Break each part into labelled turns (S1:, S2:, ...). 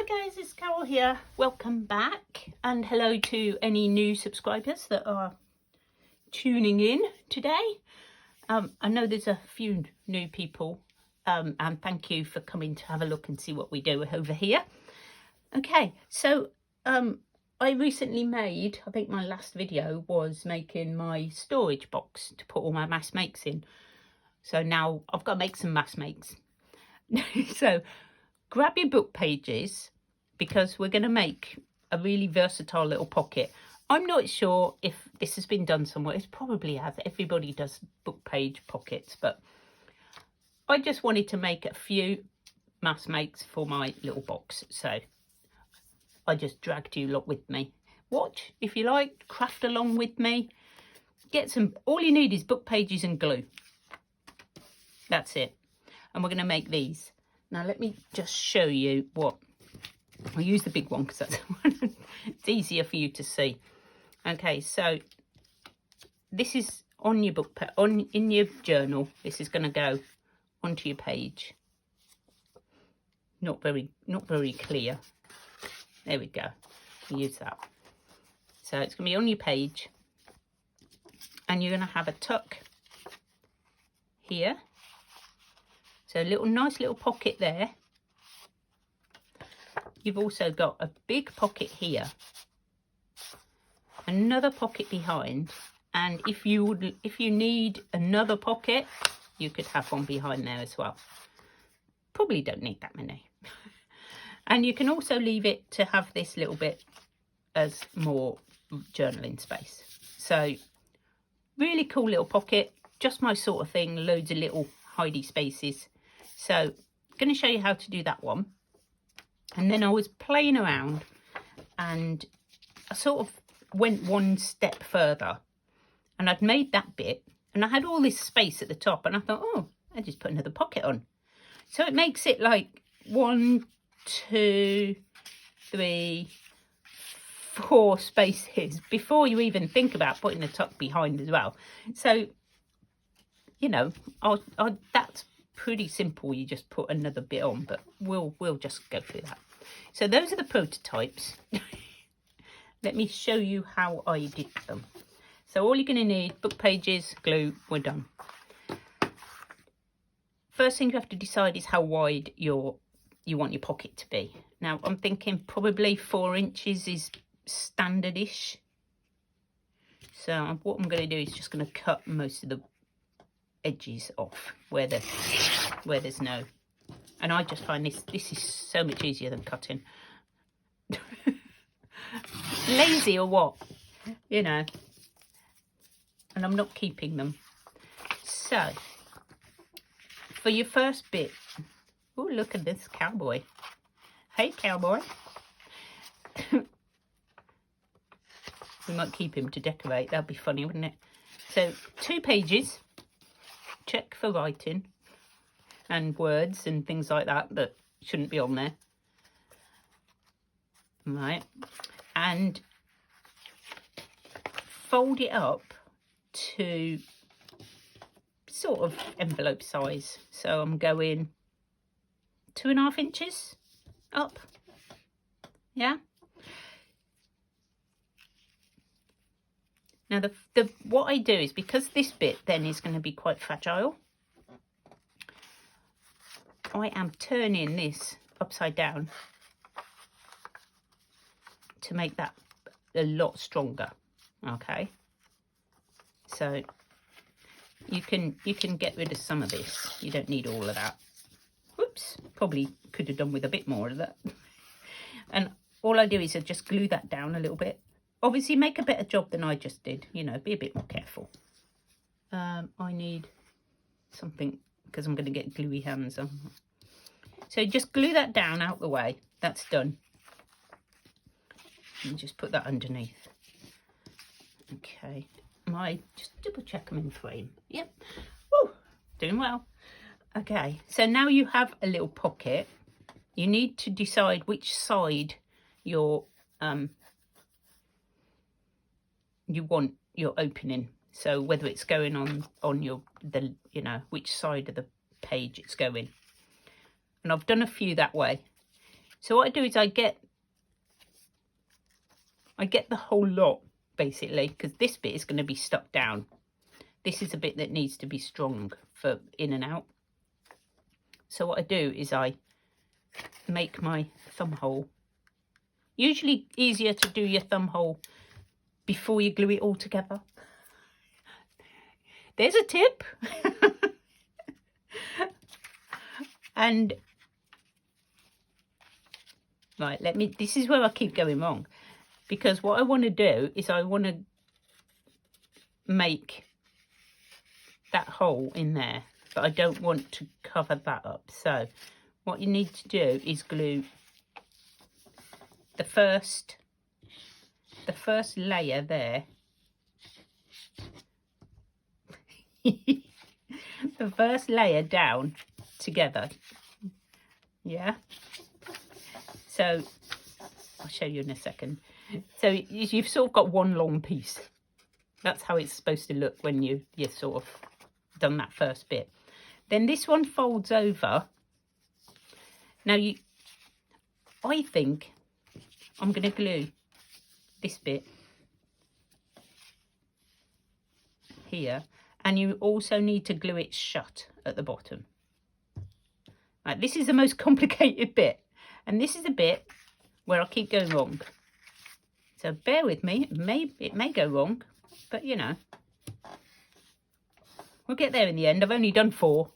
S1: Hi guys, it's Carol here. Welcome back, and hello to any new subscribers that are tuning in today. I know there's a few new people, and thank you for coming to have a look and see what we do over here. Okay, so I recently made, I think my last video was making my storage box to put all my mass makes in. So now I've got to make some mass makes. So grab your book pages, because we're going to make a really versatile little pocket. I'm not sure if this has been done somewhere. It probably has. Everybody does book page pockets, but I just wanted to make a few mass makes for my little box. So I just dragged you lot with me. Watch, if you like, craft along with me. Get some, all you need is book pages and glue. That's it. And we're going to make these. Now let me just show you what. I'll use the big one because that's it's easier for you to see. Okay, so this is on your book, in your journal. This is going to go onto your page. Not very clear. There we go. We'll use that. So it's going to be on your page, and you're going to have a tuck here. So a nice little pocket there. You've also got a big pocket here, another pocket behind, and if you need another pocket, you could have one behind there as well. Probably don't need that many. And you can also leave it to have this little bit as more journaling space. So really cool little pocket, just my sort of thing, loads of little hidey spaces. So I'm going to show you how to do that one. And then I was playing around and I sort of went one step further, and I'd made that bit and I had all this space at the top, and I thought, oh, I just put another pocket on. So it makes it like 1, 2, 3, 4 spaces before you even think about putting the tuck behind as well. So, you know, that's pretty simple. You just put another bit on, but we'll just go through that. So those are the prototypes. Let me show you how I did them. So all you're going to need, book pages, glue, we're done. First thing you have to decide is how wide you want your pocket to be. Now I'm thinking probably 4 inches is standardish. So what I'm going to do is just going to cut most of the edges off where there's no, and I just find this is so much easier than cutting. Lazy or what, you know, and I'm not keeping them. So for your first bit, oh, look at this cowboy. Hey cowboy. We might keep him to decorate, that'd be funny, wouldn't it? So 2 pages. Check for writing and words and things like that shouldn't be on there. Right. And fold it up to sort of envelope size. So I'm going 2.5 inches up. Yeah. Now what I do is, because this bit then is going to be quite fragile, I am turning this upside down to make that a lot stronger. Okay, so you can get rid of some of this. You don't need all of that. Whoops, probably could have done with a bit more of that. And all I do is I just glue that down a little bit. Obviously make a better job than I just did, you know, be a bit more careful. I need something because I'm going to get gluey hands on. So just glue that down out the way. That's done. And just put that underneath. Okay. Just double check them in frame. Yep. Woo, doing well. Okay. So now you have a little pocket. You need to decide which side you want your opening. So whether it's going on you know, which side of the page it's going. And I've done a few that way. So what I do is I get the whole lot, basically, because this bit is going to be stuck down. This is a bit that needs to be strong for in and out. So what I do is I make my thumb hole. Usually easier to do your thumb hole before you glue it all together. There's a tip. And right, this is where I keep going wrong, because what I want to do is I want to make that hole in there, but I don't want to cover that up. So what you need to do is glue the first layer there. The first layer down together. Yeah. So I'll show you in a second. So you've sort of got one long piece. That's how it's supposed to look when you sort of done that first bit. Then this one folds over. Now I think I'm going to glue this bit here, and you also need to glue it shut at the bottom. Right, this is the most complicated bit, and this is the bit where I keep going wrong. So bear with me, it may go wrong, but you know, we'll get there in the end. I've only done 4.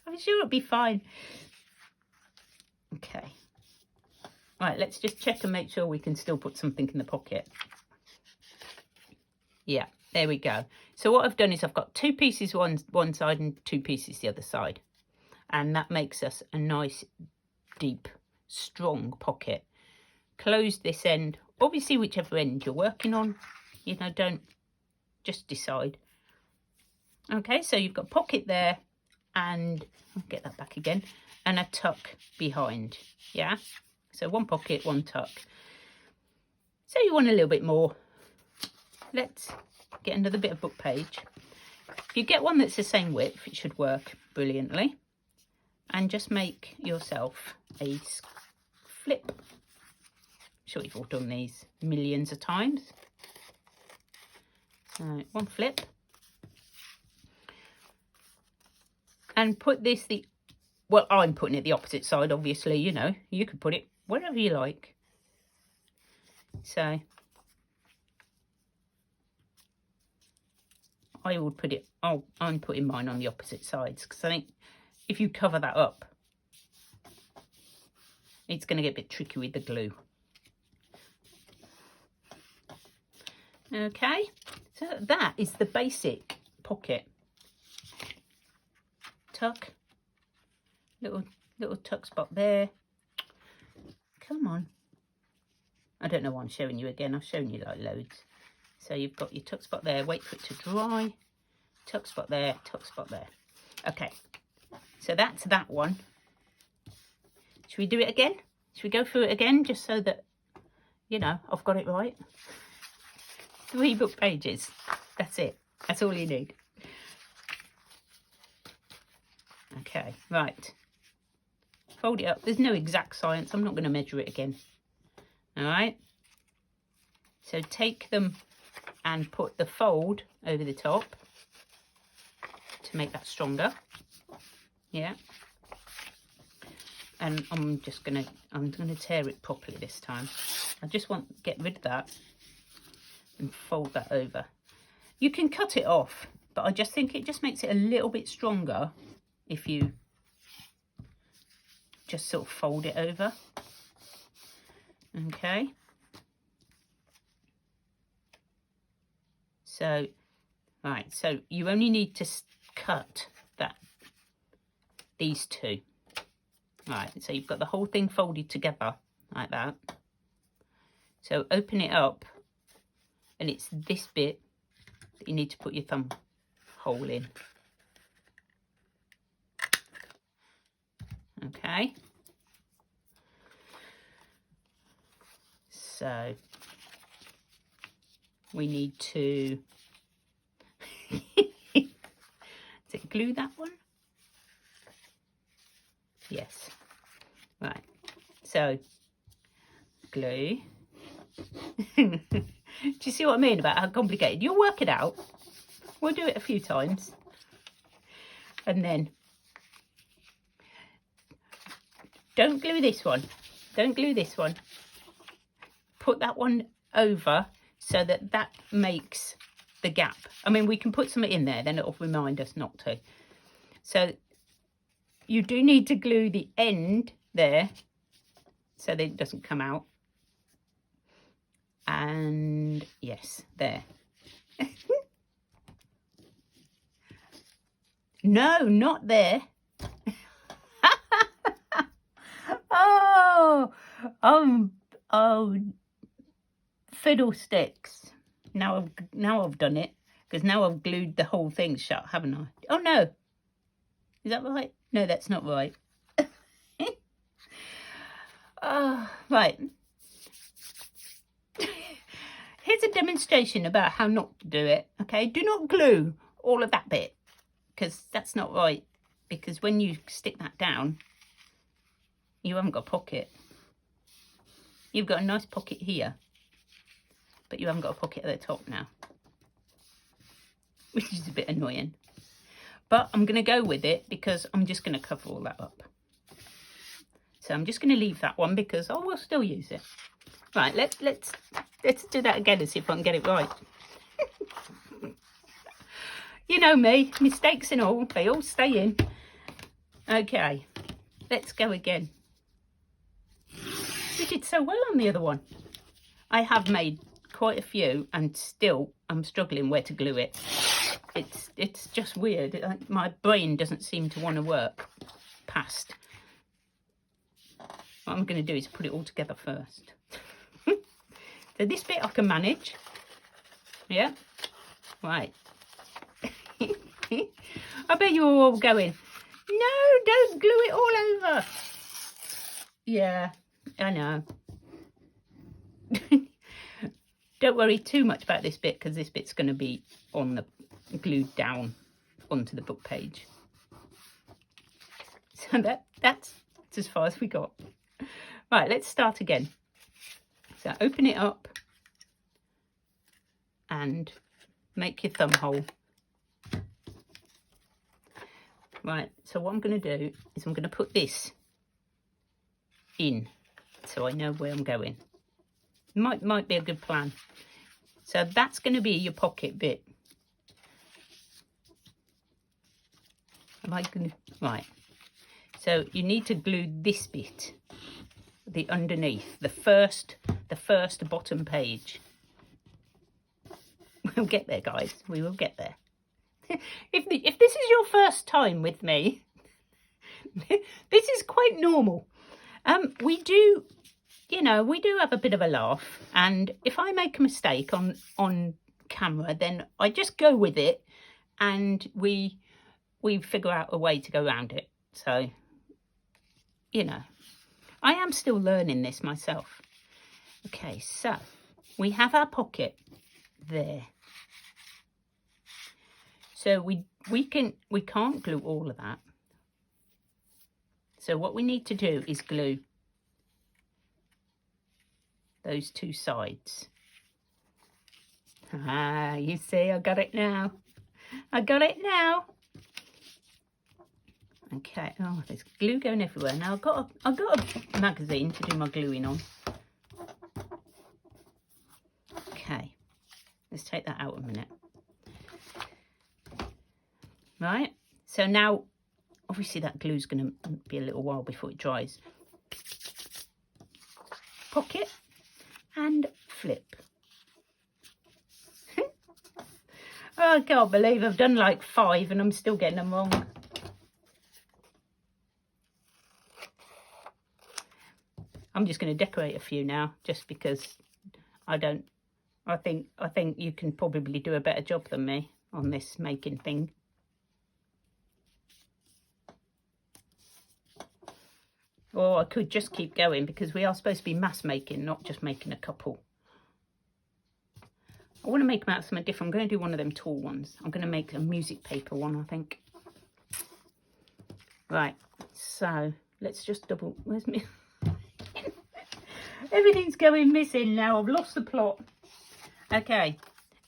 S1: I'm sure it'll be fine. Okay. Right, let's just check and make sure we can still put something in the pocket. Yeah, there we go. So what I've done is I've got 2 pieces one side and 2 pieces the other side. And that makes us a nice, deep, strong pocket. Close this end, obviously whichever end you're working on, you know, don't just decide. Okay, so you've got pocket there, and I'll get that back again, and a tuck behind. Yeah, so 1 pocket, 1 tuck. So you want a little bit more. Let's get another bit of book page. If you get one that's the same width, it should work brilliantly. And just make yourself a flip. I'm sure you've all done these millions of times. So 1 flip. And put this well, I'm putting it the opposite side, obviously, you know. You could put it wherever you like. So I would put it, I'm putting mine on the opposite sides, because I think if you cover that up, it's going to get a bit tricky with the glue. Okay, so that is the basic pocket. Tuck, little tuck spot there. Come on. I don't know why I'm showing you again. I've shown you like loads. So you've got your tuck spot there, wait for it to dry. Tuck spot there, tuck spot there. Okay, so that's that one. Should we do it again? Should we go through it again, just so that, you know, I've got it right? 3 book pages. That's it. That's all you need. Okay, right. Fold it up. There's no exact science. I'm not going to measure it again. All right. So take them and put the fold over the top to make that stronger. Yeah. And I'm gonna tear it properly this time. I just want to get rid of that and fold that over. You can cut it off, but I just think it just makes it a little bit stronger if you just sort of fold it over. Okay. So, right, so you only need to cut these 2. Right, so you've got the whole thing folded together like that. So open it up, and it's this bit that you need to put your thumb hole in. Okay. So we need to is it glue that one? Yes. Right, so glue. Do you see what I mean about how complicated? You'll work it out. We'll do it a few times. And then don't glue this one. Don't glue this one. Put that one over so that that makes the gap. I mean, we can put something in there, then it'll remind us not to. So you do need to glue the end there so that it doesn't come out. And yes, there. No, not there. Oh, fiddlesticks. Now I've done it, because now I've glued the whole thing shut, haven't I? Oh no, is that right? No, that's not right. Oh, right. Here's a demonstration about how not to do it. Okay, do not glue all of that bit, because that's not right. Because when you stick that down, you haven't got a pocket. You've got a nice pocket here, but you haven't got a pocket at the top now, which is a bit annoying. But I'm going to go with it because I'm just going to cover all that up. So I'm just going to leave that one because I will still use it. Right, let's do that again and see if I can get it right. You know me, mistakes and all, they all stay in. Okay, let's go again. We did so well on the other one. I have made quite a few and still I'm struggling where to glue it. It's just weird. My brain doesn't seem to want to work past. What I'm going to do is put it all together first. So this bit I can manage. Yeah. Right. I bet you're all going, no, don't glue it all over. Yeah, I know. Don't worry too much about this bit because this bit's going to be on the glued down onto the book page. So that's as far as we got. Right, let's start again. So open it up and make your thumb hole. Right, so what I'm going to do is I'm going to put this in so I know where I'm going. Might be a good plan. So that's going to be your pocket bit. Am I going to... Right. So you need to glue this bit, the underneath, the first bottom page. We'll get there, guys. We will get there. If this is your first time with me, this is quite normal. We do have a bit of a laugh, and if I make a mistake on camera, then I just go with it, and we figure out a way to go around it. So, you know, I am still learning this myself. Okay, so we have our pocket there. So we can't glue all of that. So what we need to do is glue those two sides. Ah, you see, I got it now. I got it now. Okay. Oh, there's glue going everywhere. Now I've got a magazine to do my gluing on. Okay. Let's take that out a minute. Right. So now, obviously, that glue's going to be a little while before it dries. Pocket and flip. Oh, I can't believe I've done like 5 and I'm still getting them wrong. I'm just going to decorate a few now, just because I think you can probably do a better job than me on this making thing. Or I could just keep going, because we are supposed to be mass making, not just making a couple. I want to make them out of something different. I'm going to do one of them tall ones. I'm going to make a music paper one, I think. Right, so let's just double, where's me? Everything's going missing now. I've lost the plot. Okay,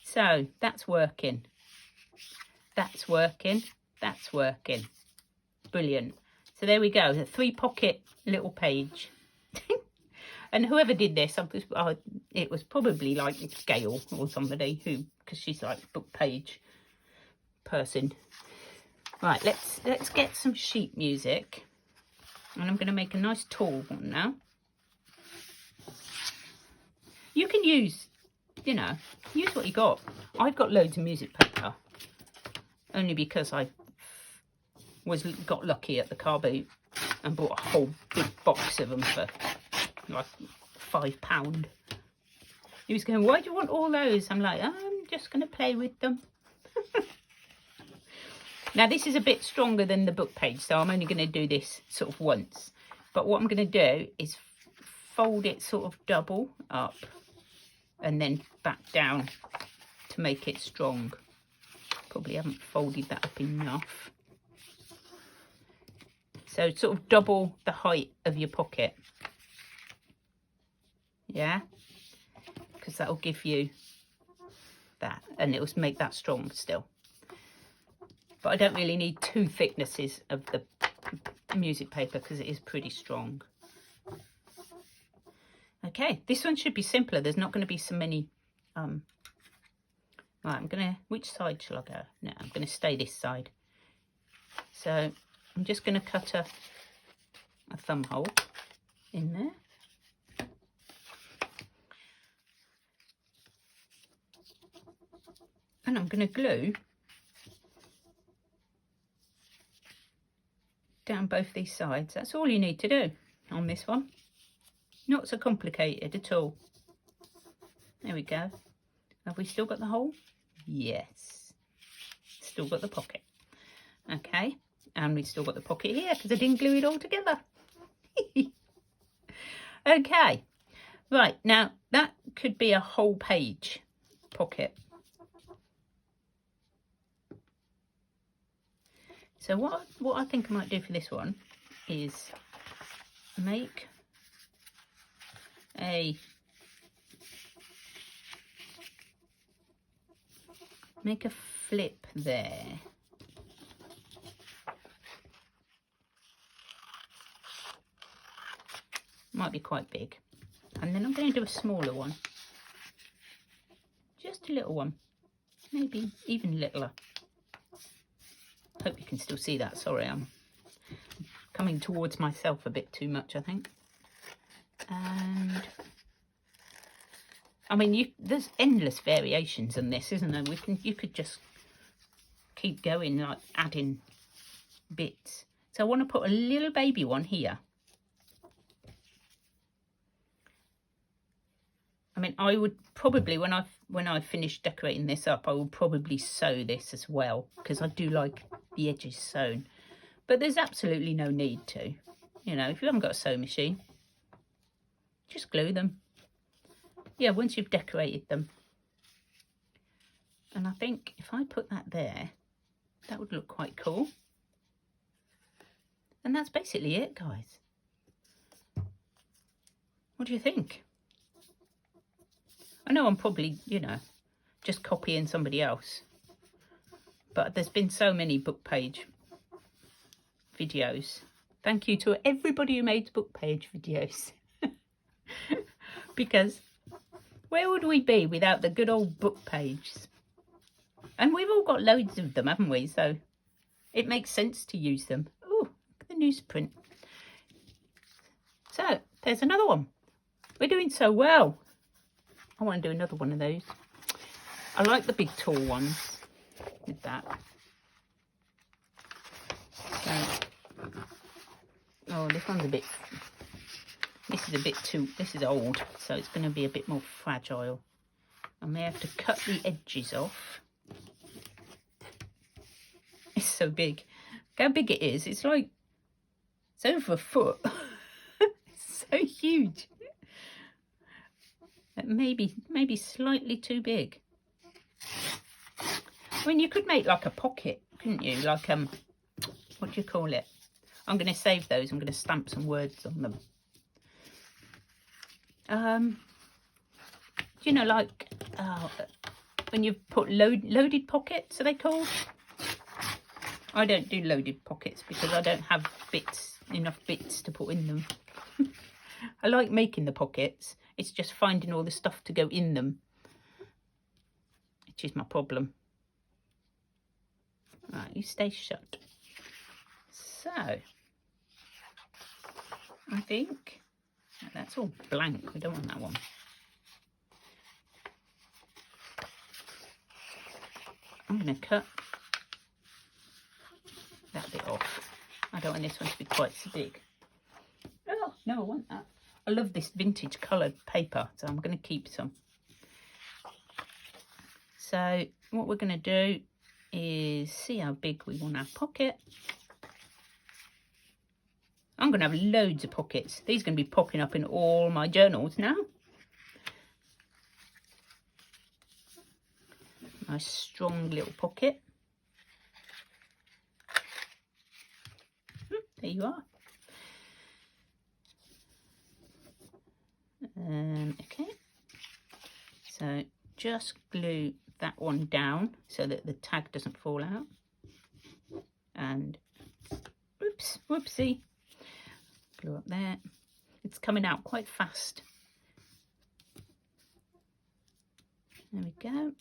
S1: so that's working. That's working. That's working. Brilliant. So there we go. The 3-pocket little page. And whoever did this, it was probably like Gail or somebody who, because she's like book page person. Right, let's get some sheet music. And I'm going to make a nice tall one now. You can use, you know, use what you got. I've got loads of music paper. Only because I got lucky at the car boot and bought a whole big box of them for like £5. He was going, why do you want all those? I'm like, I'm just going to play with them. Now this is a bit stronger than the book page, so I'm only going to do this sort of once. But what I'm going to do is fold it sort of double up and then back down to make it strong. Probably haven't folded that up enough. So sort of double the height of your pocket. Yeah, because that'll give you that, and it'll make that strong still. But I don't really need 2 thicknesses of the music paper because it is pretty strong. Okay, this one should be simpler. There's not going to be so many. Right, I'm gonna. Which side shall I go? No, I'm going to stay this side. So I'm just going to cut a thumb hole in there. And I'm going to glue down both these sides. That's all you need to do on this one. Not so complicated at all. There we go. Have we still got the hole? Yes. Still got the pocket. Okay. And we've still got the pocket here because I didn't glue it all together. Okay. Right. Now, that could be a whole page pocket. So what I think I might do for this one is make a flip there. Might be quite big. And then I'm going to do a smaller one. Just a little one. Maybe even littler. Hope you can still see that. Sorry, I'm coming towards myself a bit too much, I think. And I mean, there's endless variations on this, isn't there? You could just keep going, like adding bits. So I want to put a little baby one here. I mean, I would probably, when I finish decorating this up, I will probably sew this as well, because I do like the edges sewn. But there's absolutely no need to. You know, if you haven't got a sewing machine, just glue them. Yeah, once you've decorated them. And I think if I put that there, that would look quite cool. And that's basically it, guys. What do you think? I know I'm probably, you know, just copying somebody else. But there's been so many book page videos. Thank you to everybody who made book page videos. Because where would we be without the good old book pages? And we've all got loads of them, haven't we? So it makes sense to use them. Oh, look at the newsprint. So there's another one. We're doing so well. I want to do another one of those. I like the big tall ones with that. So, oh, this one's a bit, this is a bit too, this is old, so it's going to be a bit more fragile. I may have to cut the edges off. It's so big. Look how big it is. It's like, it's over a foot. It's so huge. Maybe slightly too big. I mean, you could make like a pocket, couldn't you? Like, what do you call it? I'm going to save those. I'm going to stamp some words on them. You know, like when you put loaded pockets, are they called? I don't do loaded pockets because I don't have enough bits to put in them. I like making the pockets. It's just finding all the stuff to go in them, which is my problem. Right, you stay shut. So, I think that's all blank. We don't want that one. I'm going to cut that bit off. I don't want this one to be quite so big. Oh, no, I want that. I love this vintage coloured paper, so I'm going to keep some. So what we're going to do is see how big we want our pocket. I'm going to have loads of pockets. These are going to be popping up in all my journals now. Nice strong little pocket. There you are. Okay, so just glue that one down so that the tag doesn't fall out. And oops, whoopsie, glue up there. It's coming out quite fast. There we go.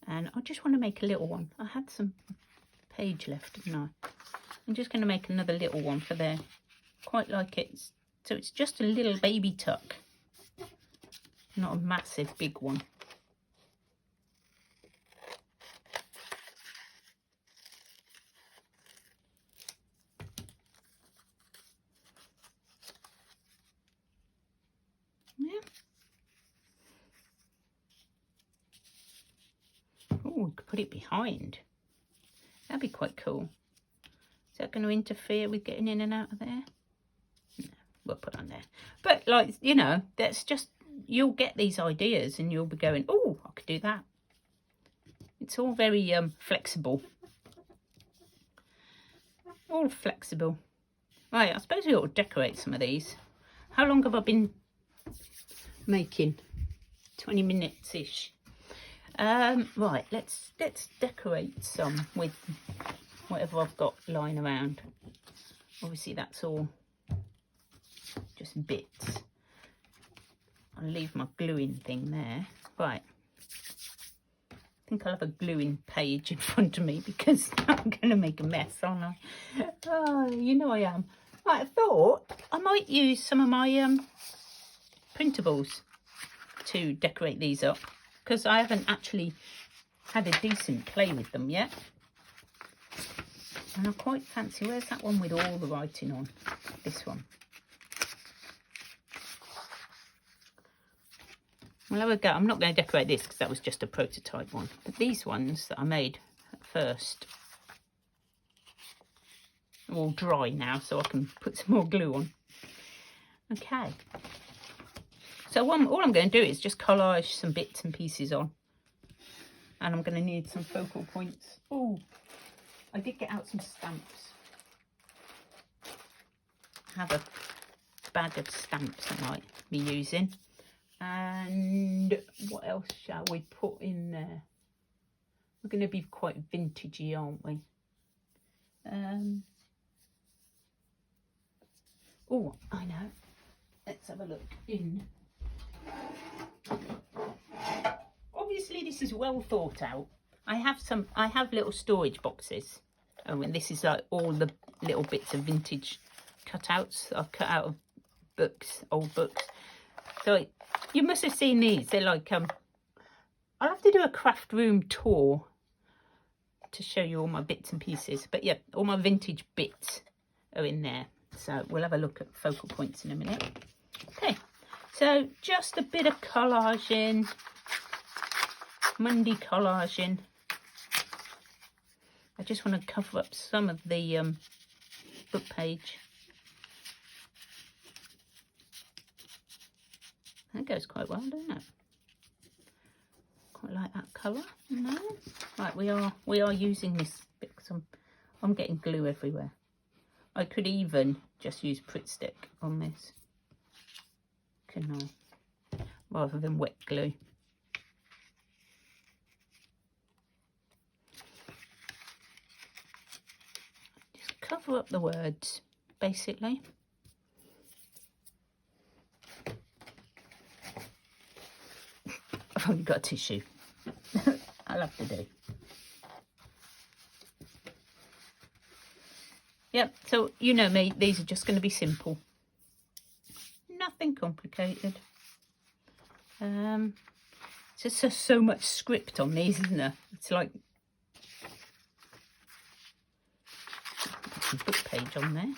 S1: And I just want to make a little one. I had some page left, didn't I? I'm just going to make another little one for there. Quite like it. So it's just a little baby tuck. Not a massive big one. Yeah. Oh, we could put it behind. That'd be quite cool. Is that going to interfere with getting in and out of there? No, we'll put on there. But like, you know, that's just, you'll get these ideas and you'll be going, oh, I could do that. It's all very flexible. All flexible. Right, I suppose we ought to decorate some of these. How long have I been making? 20 minutes-ish. Right, let's decorate some with whatever I've got lying around. Obviously that's all just bits. I'll leave my gluing thing there. Right, I think I'll have a gluing page in front of me because I'm going to make a mess, aren't I? Oh, you know I am. Right, I thought I might use some of my printables to decorate these up because I haven't actually had a decent play with them yet. And I quite fancy, where's that one with all the writing on? This one. Well, have a go. I'm not going to decorate this because that was just a prototype one. But these ones that I made at first are all dry now, so I can put some more glue on. Okay. So all I'm going to do is just collage some bits and pieces on. And I'm going to need some focal points. Oh, I did get out some stamps. I have a bag of stamps I might be using. And what else shall we put in there? We're going to be quite vintagey, aren't we? Oh, I know. Let's have a look in. Obviously this is well thought out. I have little storage boxes. Oh, and this is like all the little bits of vintage cutouts that I've cut out of books, old books. So you must have seen these. They're like, I'll have to do a craft room tour to show you all my bits and pieces. But yeah, all my vintage bits are in there. So we'll have a look at focal points in a minute. Okay, so just a bit of collaging, Monday collaging. I just want to cover up some of the book page. That goes quite well, doesn't it? Quite like that colour. No. Right, we are using this bit because I'm getting glue everywhere. I could even just use Pritt Stick on this, can I? Rather than wet glue. Just cover up the words, basically. I've only got a tissue. I'll have to do. Yep, so you know me, these are just going to be simple. Nothing complicated. It's just so much script on these, isn't there? It's like a book page on there.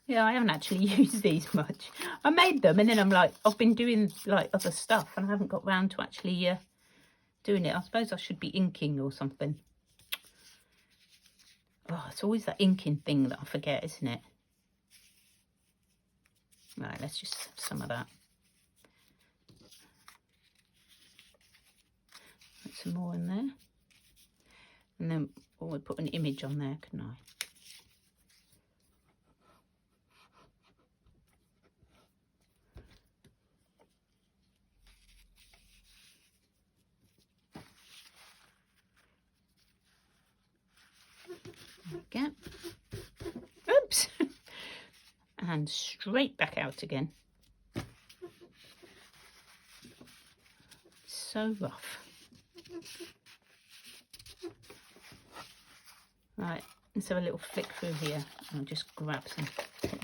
S1: Yeah, I haven't actually used these much. I made them and then I'm like, I've been doing like other stuff and I haven't got round to actually doing it. I suppose I should be inking or something. Oh, it's always that inking thing that I forget, isn't it? Right, let's just have some of that. Put some more in there. And then we'll put an image on there, couldn't I? There we go. Oops. And straight back out again. So rough. Right, let's have a little flick through here. I'll just grab some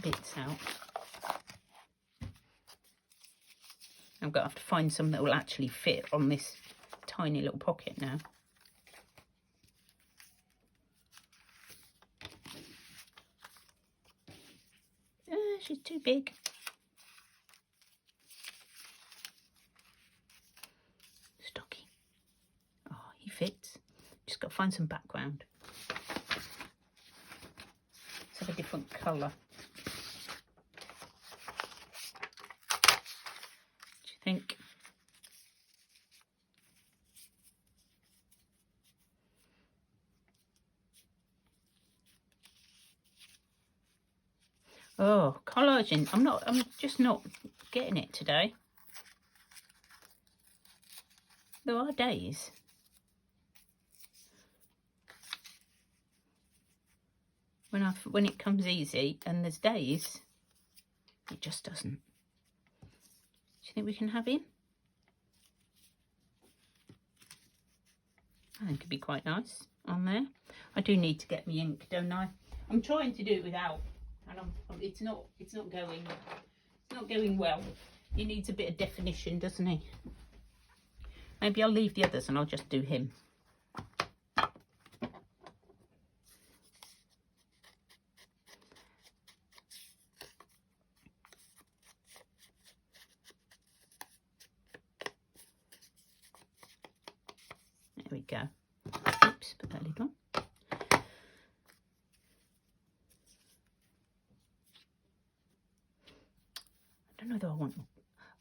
S1: bits out. I'm going to have to find some that will actually fit on this tiny little pocket now. She's too big. Stocky. Oh, he fits. Just got to find some background. Let's have a different colour. What do you think? Oh, collagen. I'm just not getting it today. There are days. When it comes easy, and there's days it just doesn't. Do you think we can have him? I think it'd be quite nice on there. I do need to get me ink, don't I? I'm trying to do it without, and it's not going well. He needs a bit of definition, doesn't he? Maybe I'll leave the others and I'll just do him. There we go. Oops, put that lid on. I don't know though,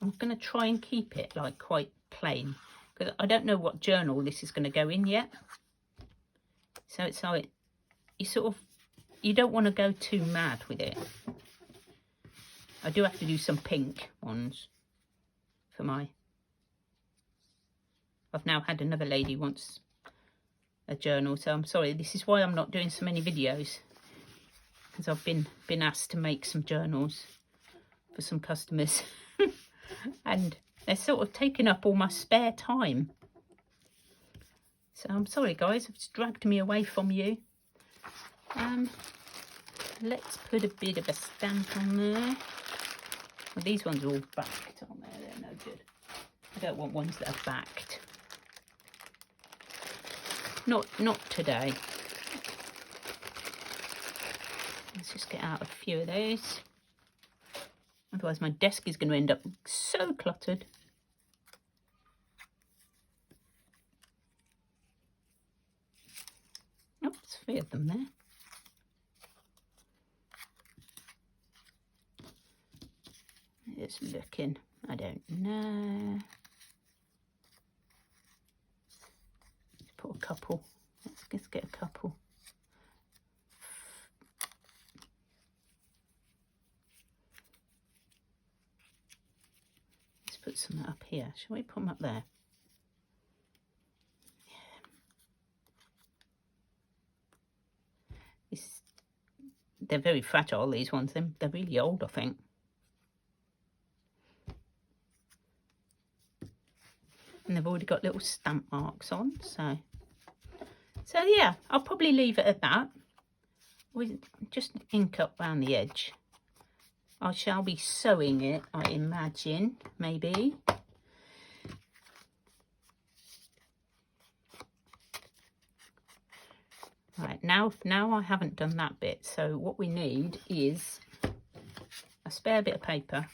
S1: I'm going to try and keep it like quite plain, because I don't know what journal this is going to go in yet. So it's like, you don't want to go too mad with it. I do have to do some pink ones for my... I've now had another lady wants a journal, so I'm sorry. This is why I'm not doing so many videos, because I've been asked to make some journals for some customers. And they're sort of taking up all my spare time. So I'm sorry guys, it's dragged me away from you. Let's put a bit of a stamp on there. Well, these ones are all backed on there, they're no good. I don't want ones that are backed. Not today. Let's just get out a few of those. Otherwise my desk is going to end up so cluttered. Oh, there's 3 of them there. It's looking. I don't know. Let's put a couple. Let's get a couple. Let's put some up here. Shall we put them up there? Yeah. They're very fragile, these ones. They're really old, I think. And they've already got little stamp marks on, so yeah, I'll probably leave it at that. We just ink up around the edge. I shall be sewing it, I imagine, maybe. Right, now I haven't done that bit, so what we need is a spare bit of paper.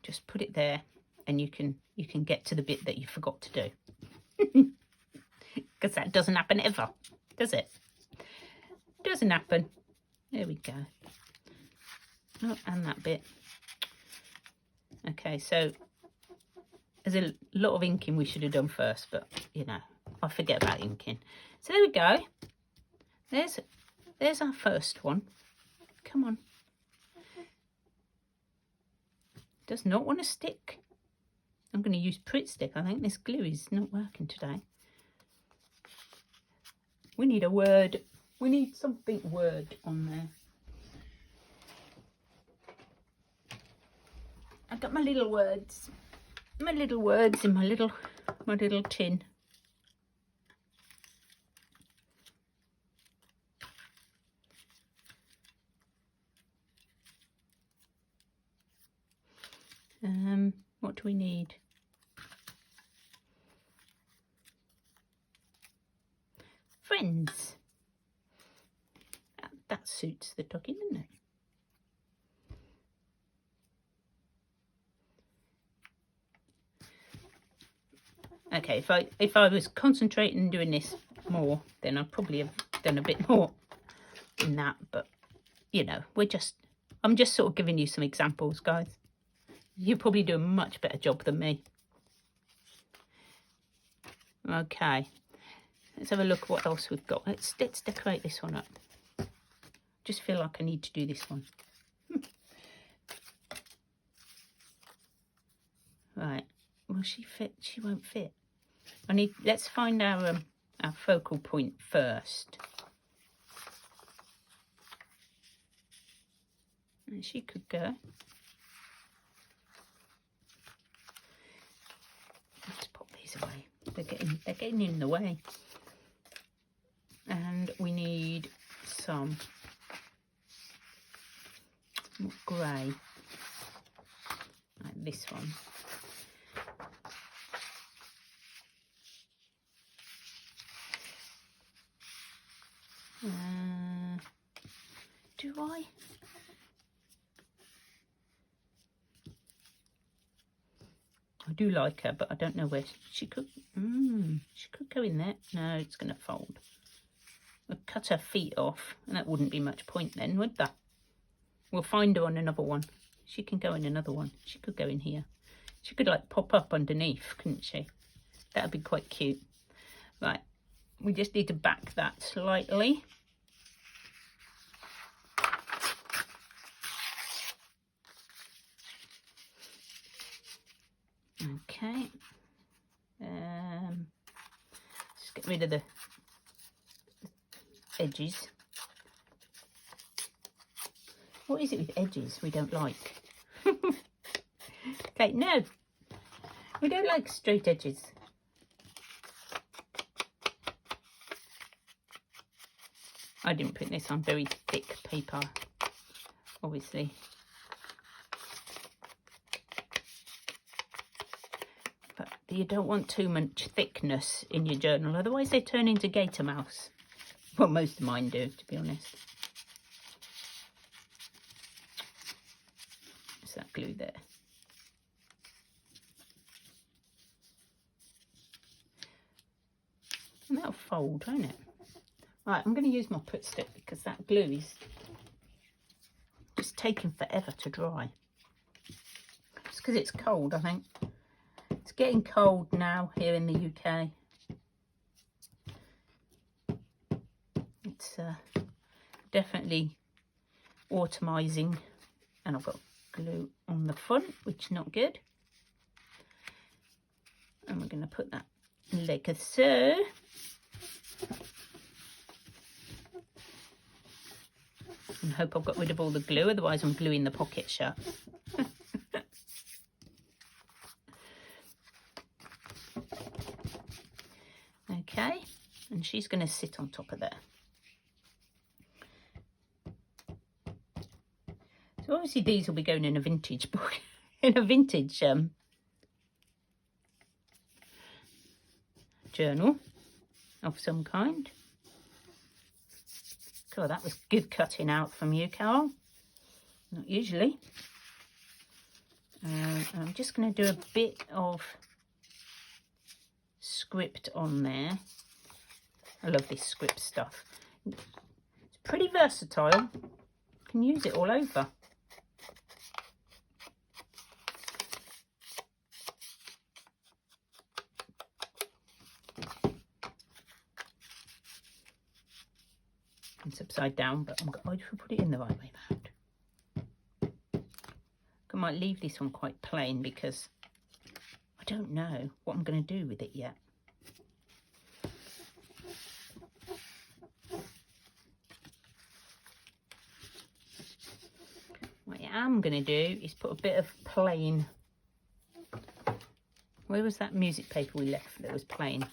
S1: Just put it there, and you can get to the bit that you forgot to do. Because that doesn't happen ever, does it? Doesn't happen. There we go. Oh, and that bit. Okay, so there's a lot of inking we should have done first, but you know, I forget about inking. So there we go. There's our first one. Come on. Does not want to stick. I'm going to use Pritt stick. I think this glue is not working today. We need a word. We need something word on there. I've got my little words. My little words in my little tin. What do we need? Friends. That suits the talking, doesn't it? Okay, if I was concentrating and doing this more, then I'd probably have done a bit more in that. But you know, I'm just sort of giving you some examples, guys. You probably do a much better job than me. Okay, let's have a look what else we've got. Let's decorate this one up. Just feel like I need to do this one. Right. Will she fit? She won't fit. Let's find our focal point first. And she could go. Let's pop these away. They're getting in the way. And we need some grey, like this one. Do I? I do like her, but I don't know where she could. She could go in there. No, it's going to fold. We'll cut her feet off, and that wouldn't be much point then, would that? We'll find her on another one. She can go in another one. She could go in here. She could like pop up underneath, couldn't she? That would be quite cute. Right, we just need to back that slightly. Okay. Just get rid of the edges. What is it with edges we don't like? Okay, no. We don't like straight edges. I didn't print this on very thick paper, obviously. But you don't want too much thickness in your journal, otherwise they turn into gator mouse. Well, most of mine do, to be honest. There's that glue there. And that'll fold, won't it? Right, I'm going to use my Pritt stick because that glue is taking forever to dry. It's because it's cold, I think. It's getting cold now here in the UK. It's definitely autumnising, and I've got glue on the front, which is not good. And we're going to put that like so. And hope I've got rid of all the glue, otherwise I'm gluing the pocket shut. Okay, and she's going to sit on top of there. So obviously these will be going in a vintage book, in a vintage journal of some kind. God, that was good cutting out from you, Carol. Not usually. I'm just going to do a bit of script on there. I love this script stuff. It's pretty versatile. You can use it all over. It's upside down, but I'm going to put it in the right way round. I might leave this one quite plain because I don't know what I'm going to do with it yet. What I am going to do is put a bit of plain. Where was that music paper we left that was plain?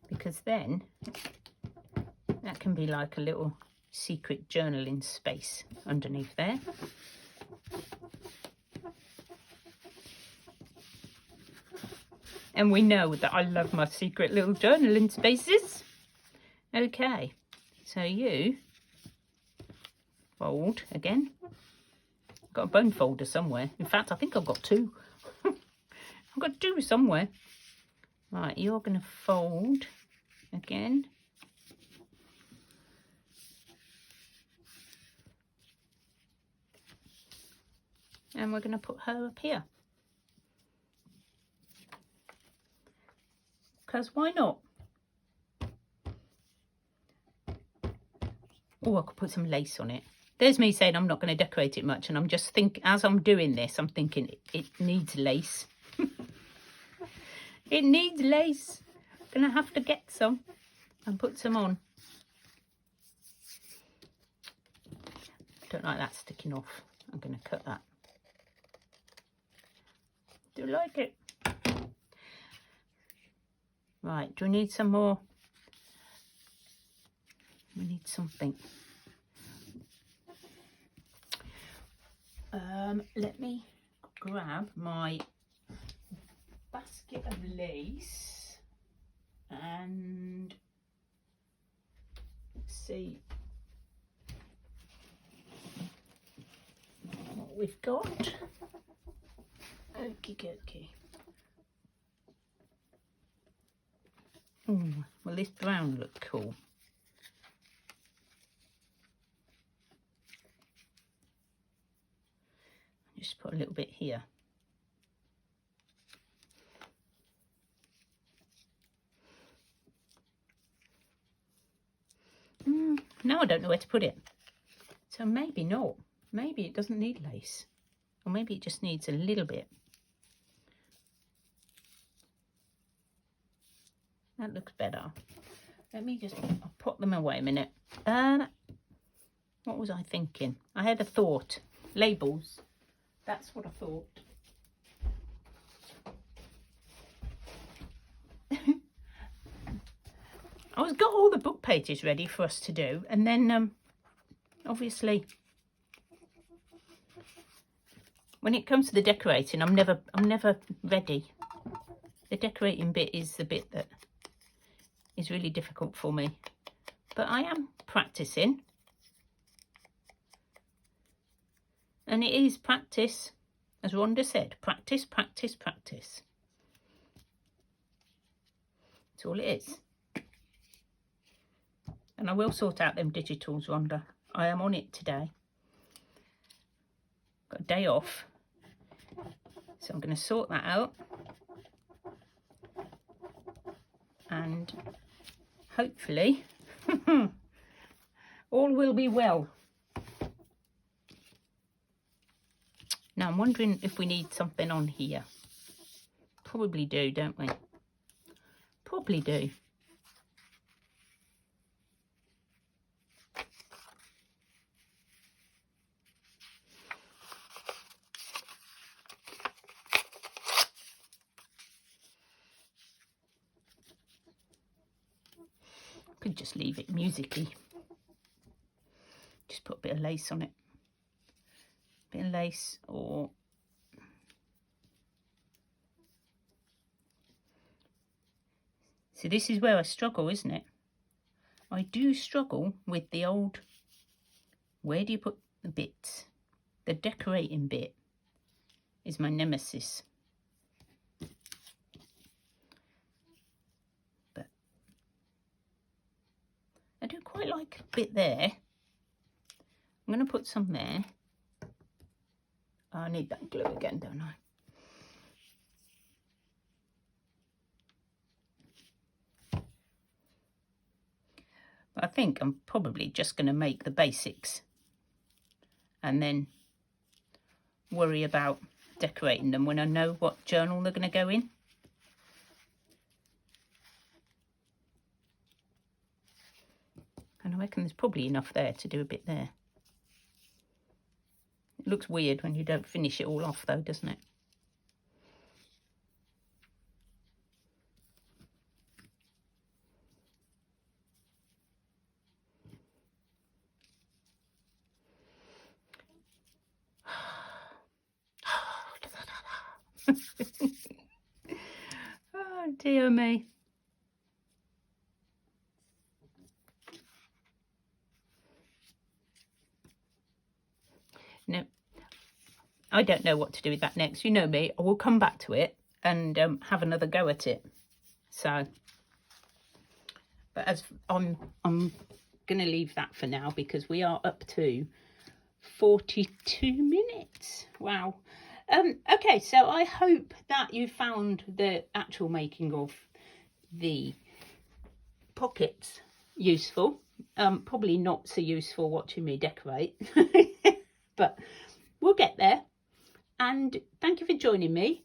S1: Because then that can be like a little secret journaling space underneath there. And we know that I love my secret little journaling spaces. Okay, so you fold again. I've got a bone folder somewhere. In fact, I think I've got two. I've got two somewhere. Right, you're going to fold again. And we're going to put her up here. Because why not? Oh, I could put some lace on it. There's me saying I'm not going to decorate it much, and I'm just thinking, as I'm doing this, I'm thinking it needs lace. It needs lace. I'm going to have to get some and put some on. Don't like that sticking off. I'm going to cut that. Do you like it? Right, do we need some more? We need something. Let me grab my basket of lace and see what we've got. Okie dokie. Well, this brown looked cool. Just put a little bit here. Now I don't know where to put it. So maybe not. Maybe it doesn't need lace. Or maybe it just needs a little bit. That looks better. Let me just, I'll put them away a minute. What was I thinking? I had a thought. Labels. That's what I thought. I was got all the book pages ready for us to do, and then obviously when it comes to the decorating, I'm never ready. The decorating bit is the bit that is really difficult for me, but I am practicing, and it is practice As Rhonda said, practice, practice, practice. That's all it is. And I will sort out them digitals, Rhonda. I am on it today. Got a day off. So I'm going to sort that out. And hopefully all will be well. Now I'm wondering if we need something on here. Probably do, don't we? Probably do. Could just leave it music-y. Just put a bit of lace on it. Bit of lace or so this is where I struggle, isn't it? I do struggle with the old, where do you put the bits? The decorating bit is my nemesis. But I do quite like a bit there. I'm going to put some there. I need that glue again, don't I? But I think I'm probably just going to make the basics and then worry about decorating them when I know what journal they're going to go in. And I reckon there's probably enough there to do a bit there. It looks weird when you don't finish it all off though, doesn't it? Oh dear me. No, I don't know what to do with that next. You know me, I will come back to it and have another go at it. So, but as I'm going to leave that for now because we are up to 42 minutes. Wow. Okay, so I hope that you found the actual making of the pockets useful. Probably not so useful watching me decorate, but we'll get there. And thank you for joining me,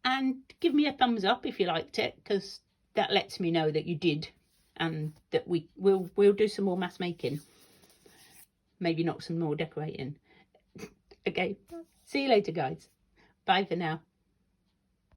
S1: and give me a thumbs up if you liked it, because that lets me know that you did, and that we'll do some more mass making, maybe not some more decorating. Okay, see you later guys. Bye for now.